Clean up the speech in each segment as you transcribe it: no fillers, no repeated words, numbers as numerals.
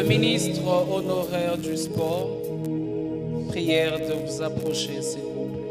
Ministre honoraire du sport, prière de vous approcher, s'il vous plaît.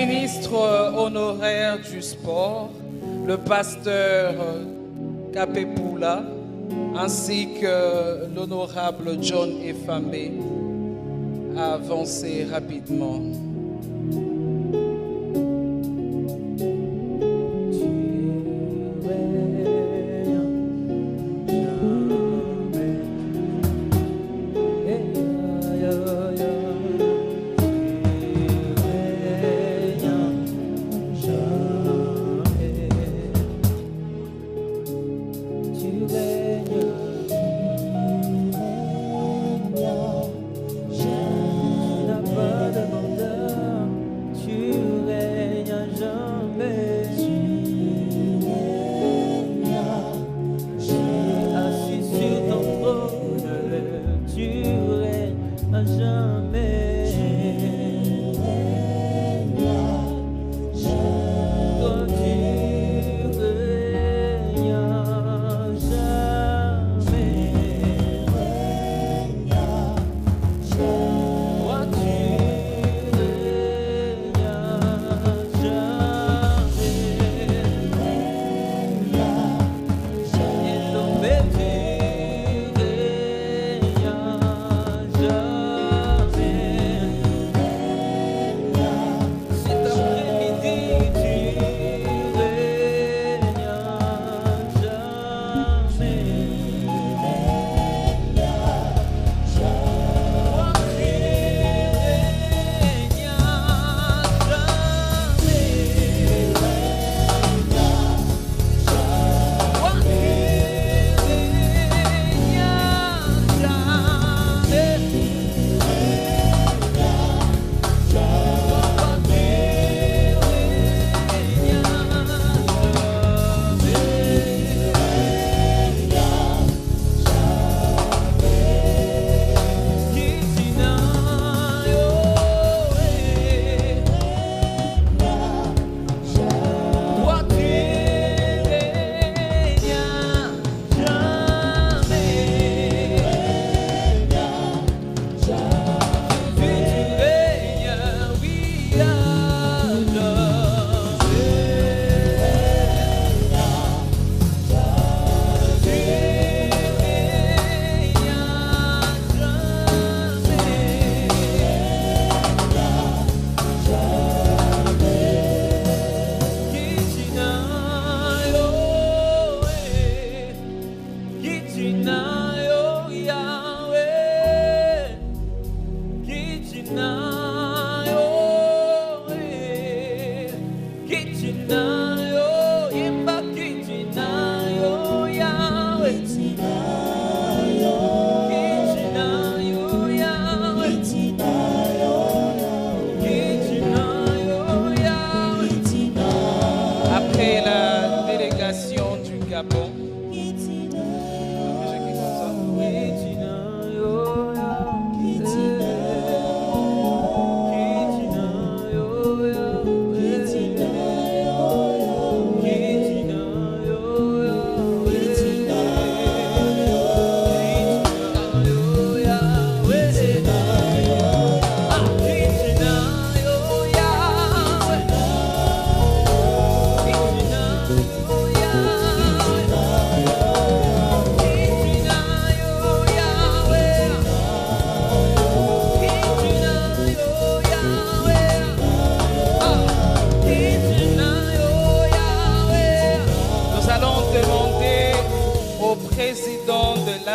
ministre honoraire du sport, le pasteur Kapepula, ainsi que l'honorable John Efambe, à avancer rapidement.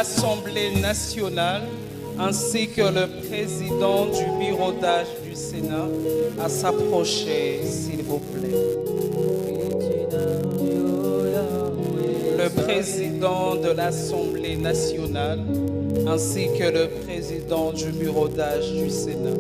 l'Assemblée nationale ainsi que le président du bureau d'âge du Sénat à s'approcher, s'il vous plaît. Le président de l'Assemblée nationale ainsi que le président du bureau d'âge du Sénat.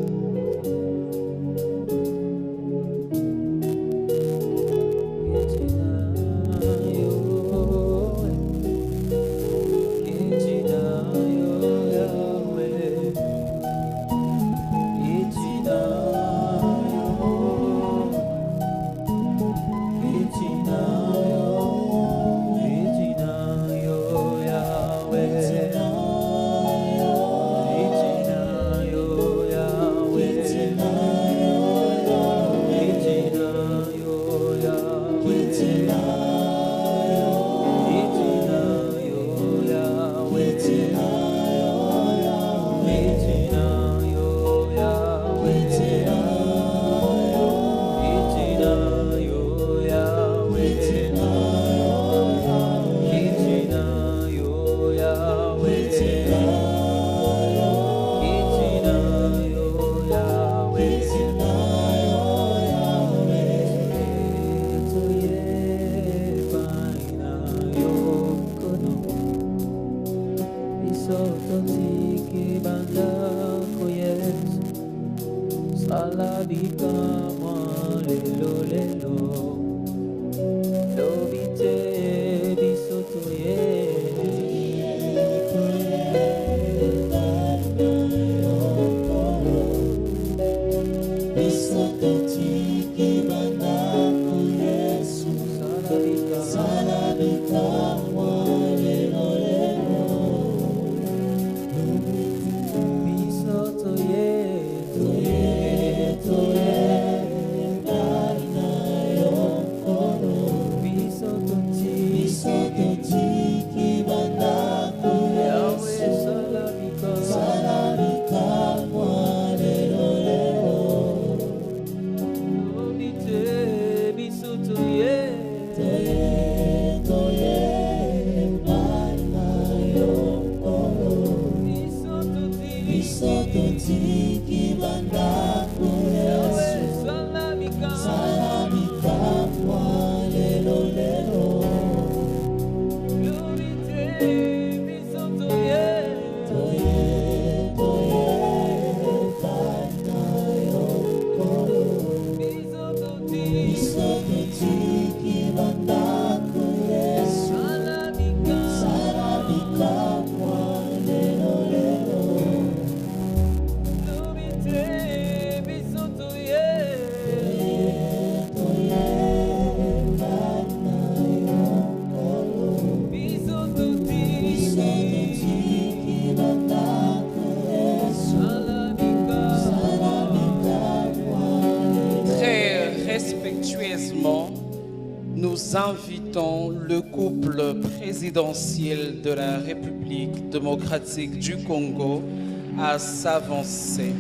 Nous invitons le couple présidentiel de la République démocratique du Congo à s'avancer.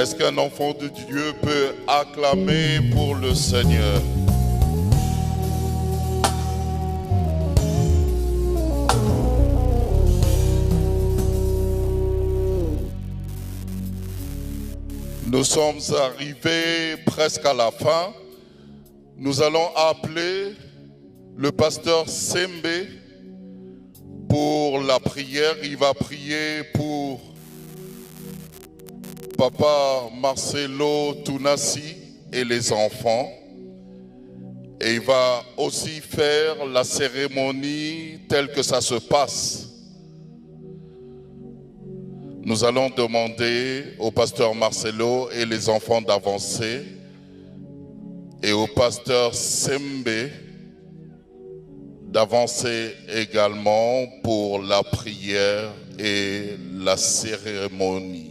Est-ce qu'un enfant de Dieu peut acclamer pour le Seigneur? Nous sommes arrivés presque à la fin. Nous allons appeler le pasteur Sembe pour la prière. Il va prier pour Papa Marcelo Tunasi et les enfants. Et il va aussi faire la cérémonie telle que ça se passe. Nous allons demander au pasteur Marcelo et les enfants d'avancer et au pasteur Sembe d'avancer également pour la prière et la cérémonie.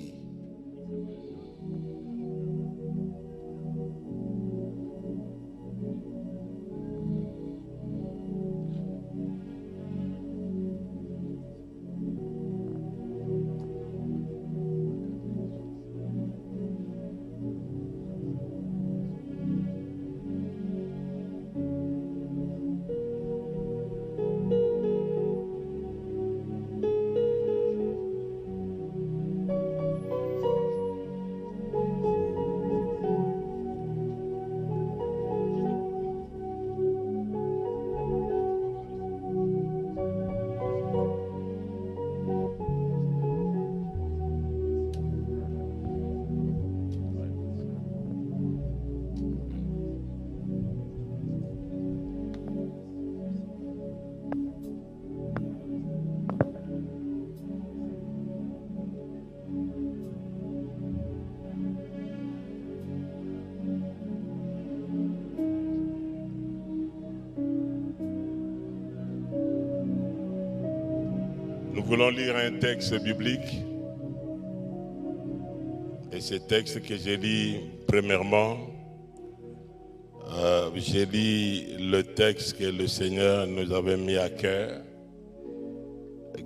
Nous voulons lire un texte biblique. Et ce texte que j'ai lu premièrement, j'ai lu le texte que le Seigneur nous avait mis à cœur,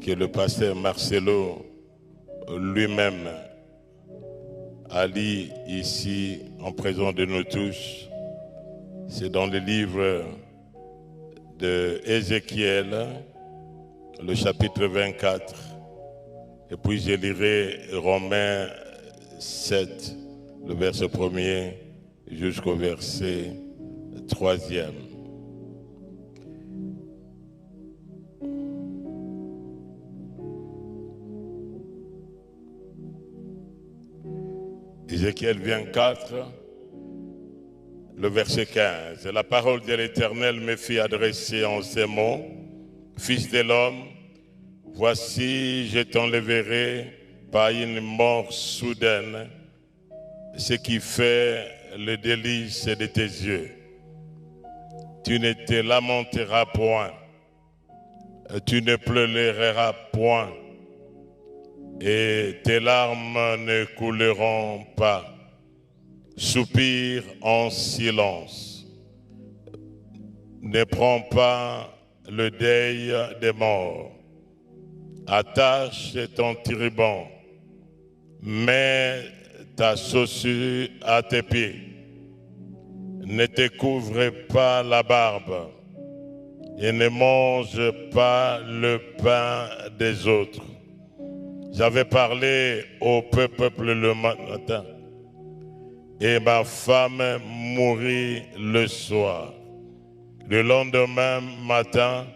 que le pasteur Marcelo lui-même a lu ici en présence de nous tous. C'est dans le livre de Ézéchiel, le chapitre 24. Et puis je lirai Romains 7, le verset 1er jusqu'au verset 3e. Ézéchiel 24, le verset 15. La parole de l'Éternel me fit adresser en ces mots: Fils de l'homme, voici, je t'enlèverai par une mort soudaine, ce qui fait le délice de tes yeux. Tu ne te lamenteras point, tu ne pleureras point, et tes larmes ne couleront pas. Soupire en silence. Ne prends pas le deuil des morts. Attache ton turban, mets ta chaussure à tes pieds. Ne te couvre pas la barbe et ne mange pas le pain des autres. J'avais parlé au peuple le matin et ma femme mourut le soir. Le lendemain matin,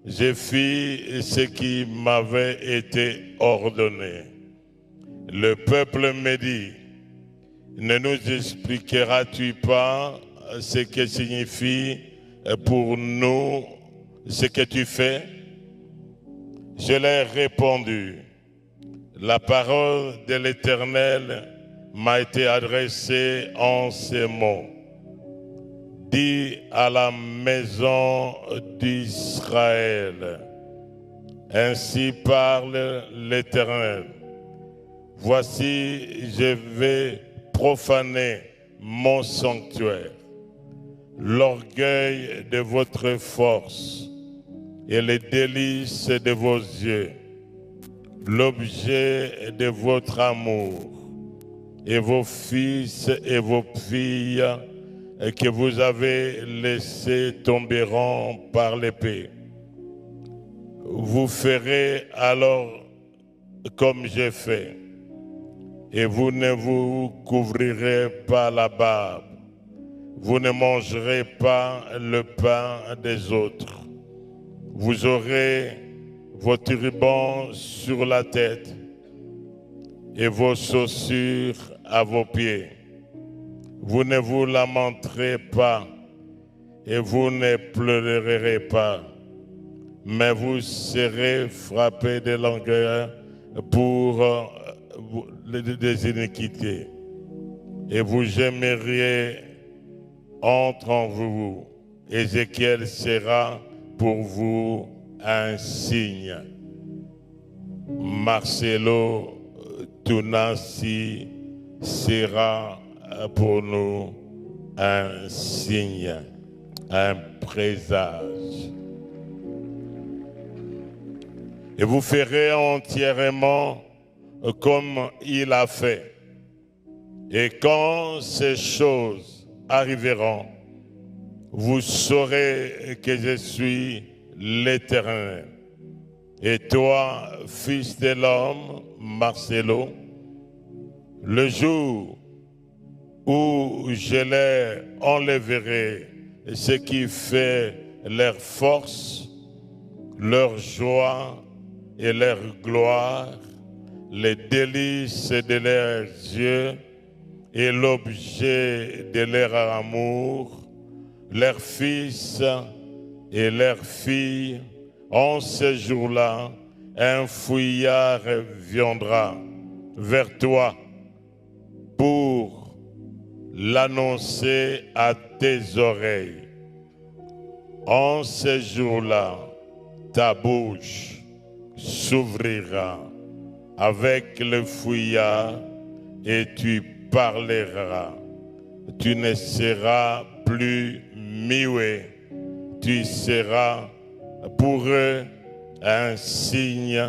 j'ai fait ce qui m'avait été ordonné. Le peuple me dit: ne nous expliqueras-tu pas ce que signifie pour nous ce que tu fais? Je leur ai répondu: la parole de l'Éternel m'a été adressée en ces mots. Dis à la maison d'Israël, ainsi parle l'Éternel. Voici, je vais profaner mon sanctuaire, l'orgueil de votre force et les délices de vos yeux, l'objet de votre amour, et vos fils et vos filles que vous avez laissés tomberont par l'épée. Vous ferez alors comme j'ai fait, et vous ne vous couvrirez pas la barbe. Vous ne mangerez pas le pain des autres. Vous aurez vos turbans sur la tête et vos chaussures à vos pieds. Vous ne vous lamenterez pas et vous ne pleurerez pas, mais vous serez frappés de langueur pour des iniquités, et vous gemeriez entre vous. Ézéchiel sera pour vous un signe. Marcelo Tunasi sera pour nous un signe, un présage. Et vous ferez entièrement comme il a fait. Et quand ces choses arriveront, vous saurez que je suis l'Éternel. Et toi, fils de l'homme, Marcelo, le jour où je les enlèverai, ce qui fait leur force, leur joie et leur gloire, les délices de leurs yeux et l'objet de leur amour, leurs fils et leurs filles, en ce jour-là, un fouillard viendra vers toi pour l'annoncer à tes oreilles. En ce jour-là, ta bouche s'ouvrira avec le fouillard et tu parleras. Tu ne seras plus muet, tu seras pour eux un signe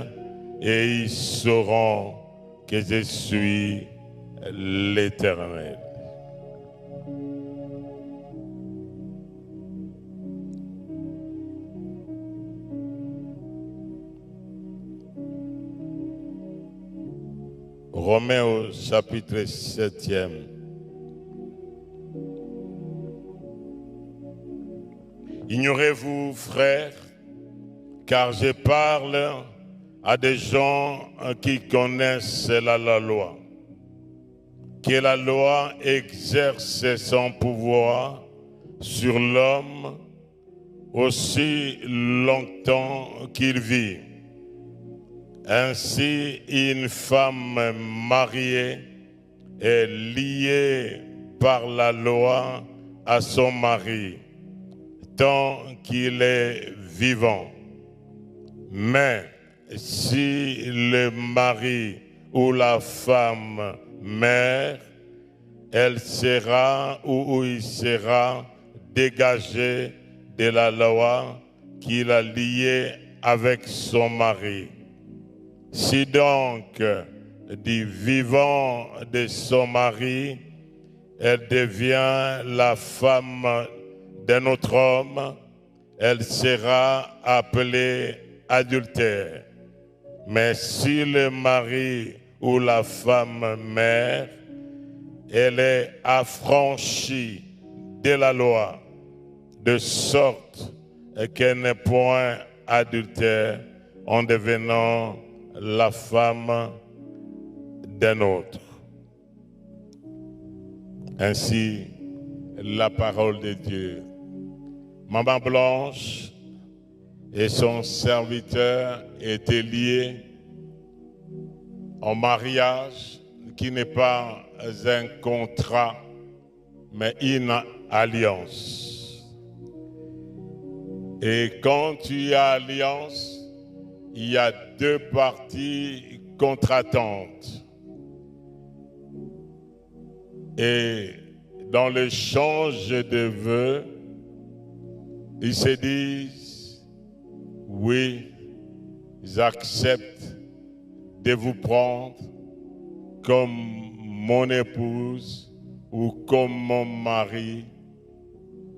et ils sauront que je suis l'Éternel. Romains au chapitre 7e. Ignorez-vous, frères, car je parle à des gens qui connaissent la loi, que la loi exerce son pouvoir sur l'homme aussi longtemps qu'il vit. Ainsi, une femme mariée est liée par la loi à son mari, tant qu'il est vivant. Mais si le mari ou la femme meurt, elle sera ou il sera dégagé de la loi qu'il a liée avec son mari. Si donc du vivant de son mari, elle devient la femme d'un autre homme, elle sera appelée adultère. Mais si le mari ou la femme meurt, elle est affranchie de la loi, de sorte qu'elle n'est point adultère en devenant la femme d'un autre. Ainsi, la parole de Dieu. Maman Blanche et son serviteur étaient liés en mariage qui n'est pas un contrat, mais une alliance. Et quand tu as alliance, il y a deux parties contractantes. Et dans l'échange de vœux, ils se disent, oui, j'accepte de vous prendre comme mon épouse ou comme mon mari,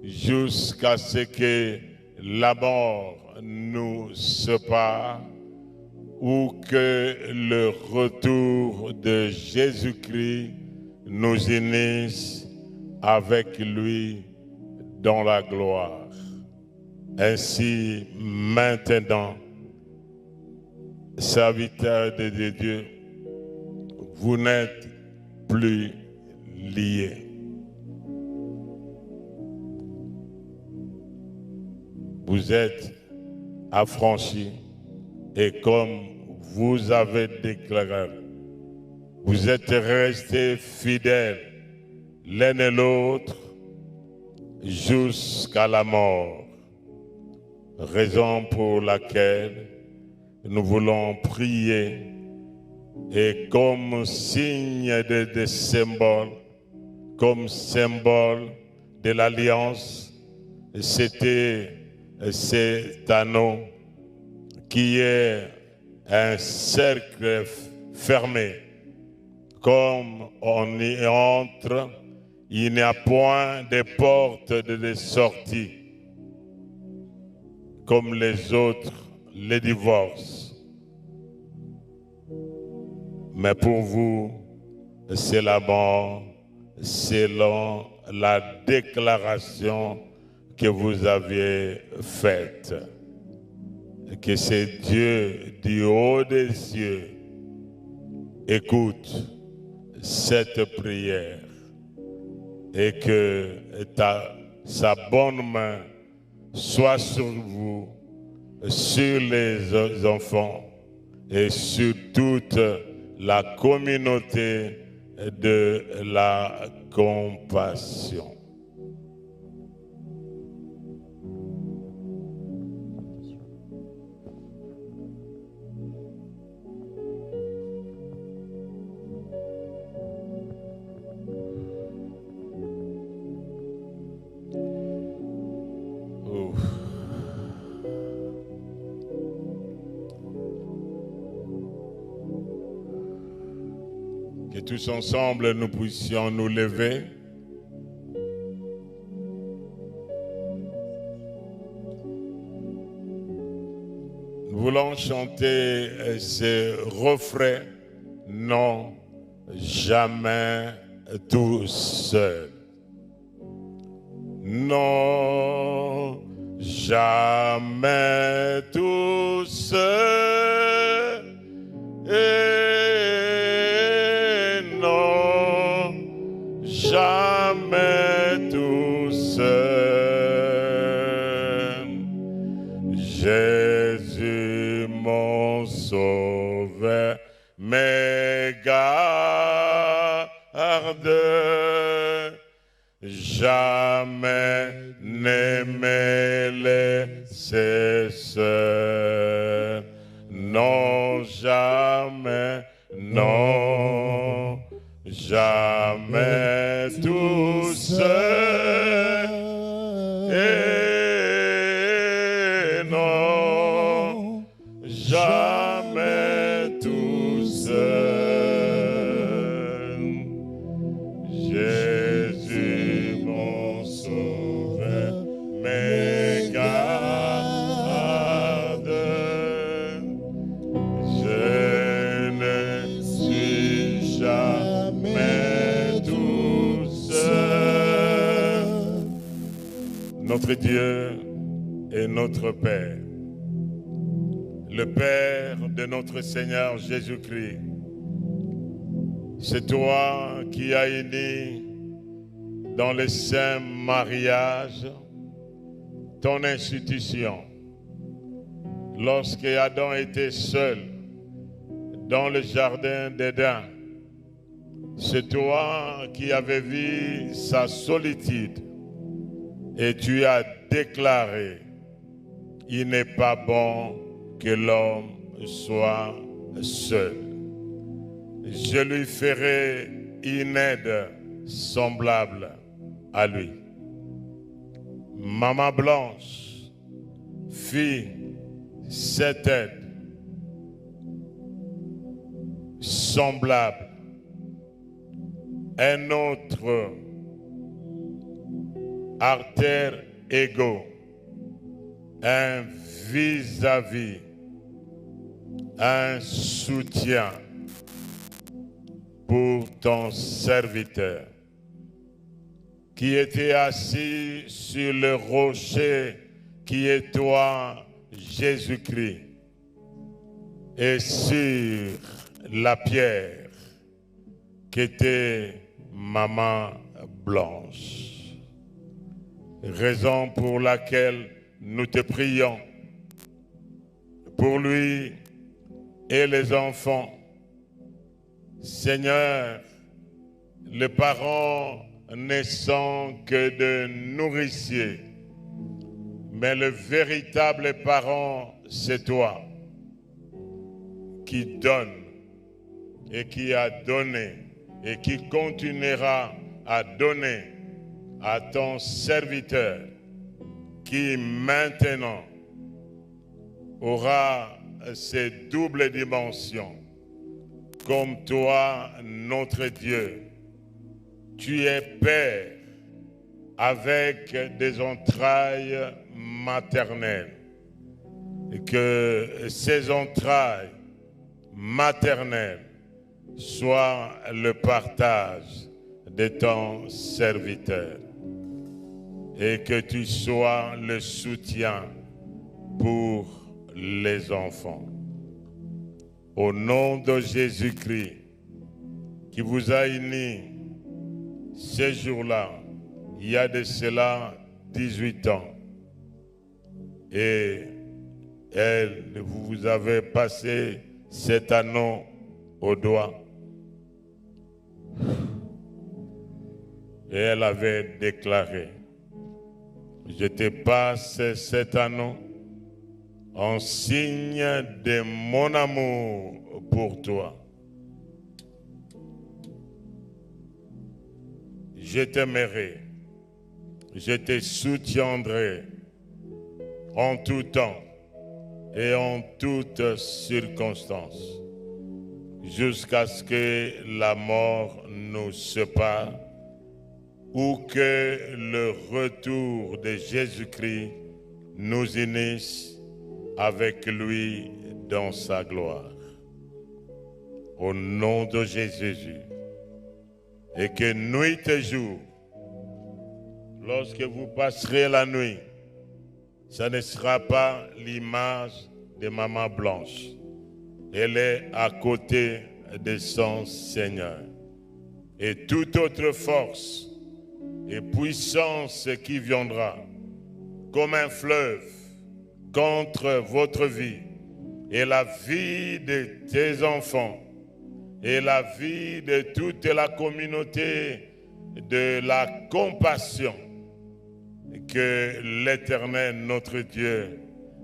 jusqu'à ce que la mort nous sépare ou que le retour de Jésus-Christ nous unisse avec lui dans la gloire. Ainsi, maintenant, serviteurs de Dieu, vous n'êtes plus liés. Vous êtes affranchis et comme vous avez déclaré, vous êtes restés fidèles l'un et l'autre jusqu'à la mort. Raison pour laquelle nous voulons prier et comme signe de symbole, comme symbole de l'alliance, c'était cet anneau qui est un cercle fermé. Comme on y entre, il n'y a point de porte de sortie, comme les autres, les divorces. Mais pour vous, c'est la mort selon la déclaration que vous aviez faite. Que c'est Dieu du haut des cieux écoute cette prière et que sa bonne main soit sur vous, sur les enfants et sur toute la communauté de la compassion. Que tous ensemble nous puissions nous lever. Nous voulons chanter ce refrain, non, jamais tout seul. Non, jamais tout seul. Et non, jamais tout seul. Jésus, mon sauveur, me garde. Jamais ne me laisse seul. Non, jamais, non, jamais tout seul. Et non, jamais tout seul. Jésus, mon sauveur, me garde. Je ne suis jamais tout seul. Notre Dieu est notre Père, le Père de notre Seigneur Jésus-Christ. C'est toi qui as uni dans le saint mariage ton institution. Lorsque Adam était seul dans le jardin d'Éden, c'est toi qui avais vu sa solitude et tu as déclaré: il n'est pas bon que l'homme soit seul. Je lui ferai une aide semblable à lui. Maman Blanche fit cette aide semblable un autre alter ego, un vis-à-vis, un soutien pour ton serviteur qui était assis sur le rocher qui est toi, Jésus-Christ, et sur la pierre qui était Maman Blanche. Raison pour laquelle nous te prions pour lui et les enfants. Seigneur, les parents ne sont que de nourriciers, mais le véritable parent, c'est toi qui donne et qui a donné et qui continuera à donner à ton serviteur qui maintenant aura ces doubles dimensions. Comme toi, notre Dieu, tu es Père avec des entrailles maternelles. Et que ces entrailles maternelles soient le partage de ton serviteur. Et que tu sois le soutien pour les enfants. Au nom de Jésus-Christ, qui vous a unis ces jours-là, il y a de cela 18 ans. Et vous avez passé cet anneau au doigt. Et elle avait déclaré, je te passe cet anneau en signe de mon amour pour toi. Je t'aimerai, je te soutiendrai en tout temps et en toutes circonstances, jusqu'à ce que la mort nous sépare ou que le retour de Jésus-Christ nous unisse avec lui dans sa gloire. Au nom de Jésus. Et que nuit et jour, lorsque vous passerez la nuit, ça ne sera pas l'image de Maman Blanche. Elle est à côté de son Seigneur. Et toute autre force et puissance qui viendra comme un fleuve contre votre vie et la vie de tes enfants et la vie de toute la communauté de la compassion, que l'Éternel, notre Dieu,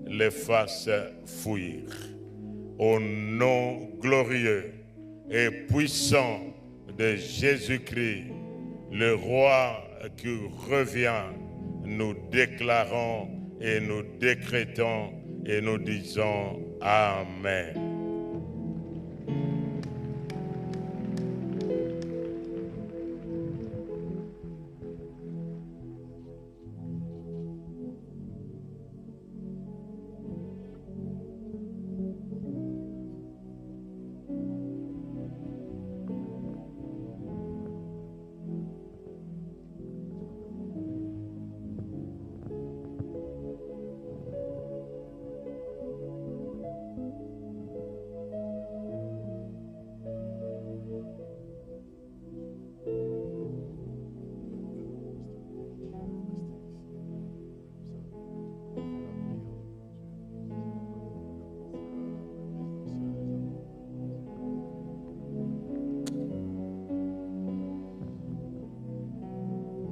les fasse fuir. Au nom glorieux et puissant de Jésus-Christ, le roi qui revient, nous déclarons et nous décrétons et nous disons Amen.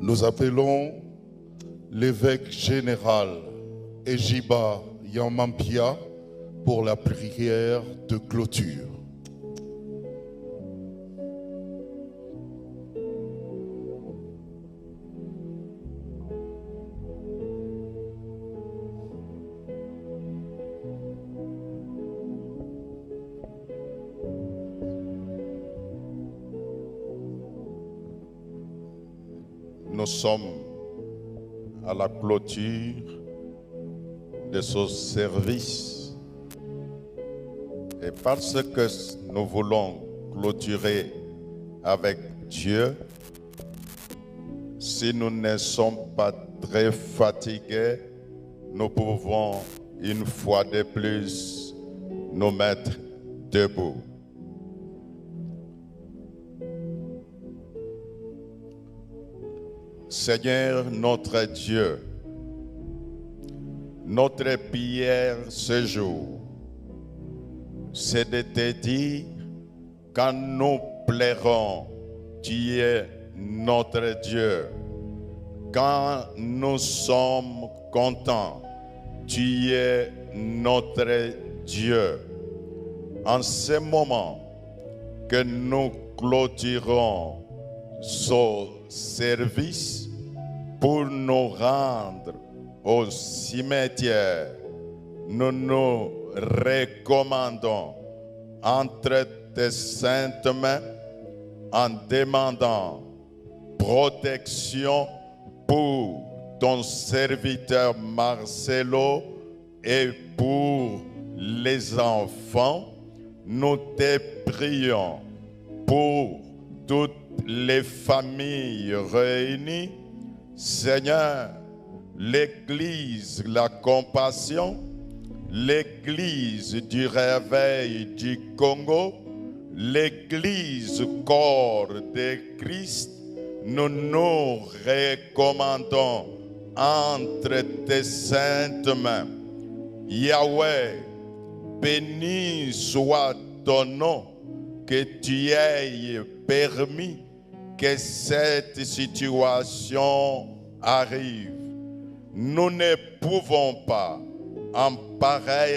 Nous appelons l'évêque général Ejiba Yamampia pour la prière de clôture. nous sommes à la clôture de ce service. Et parce que nous voulons clôturer avec Dieu, si nous ne sommes pas très fatigués, nous pouvons une fois de plus nous mettre debout. Seigneur notre Dieu, notre prière ce jour, c'est de te dire, quand nous pleurons, tu es notre Dieu. Quand nous sommes contents, tu es notre Dieu. En ce moment que nous clôturons ce service pour nous rendre au cimetière, nous nous recommandons entre tes saintes mains en demandant protection pour ton serviteur Marcelo et pour les enfants. Nous te prions pour toutes les familles réunies. Seigneur, l'Église, la compassion, l'Église du réveil du Congo, l'Église corps de Christ, nous nous recommandons entre tes saintes mains. Yahweh, béni soit ton nom, que tu aies permis que cette situation arrive. Nous ne pouvons pas, en pareille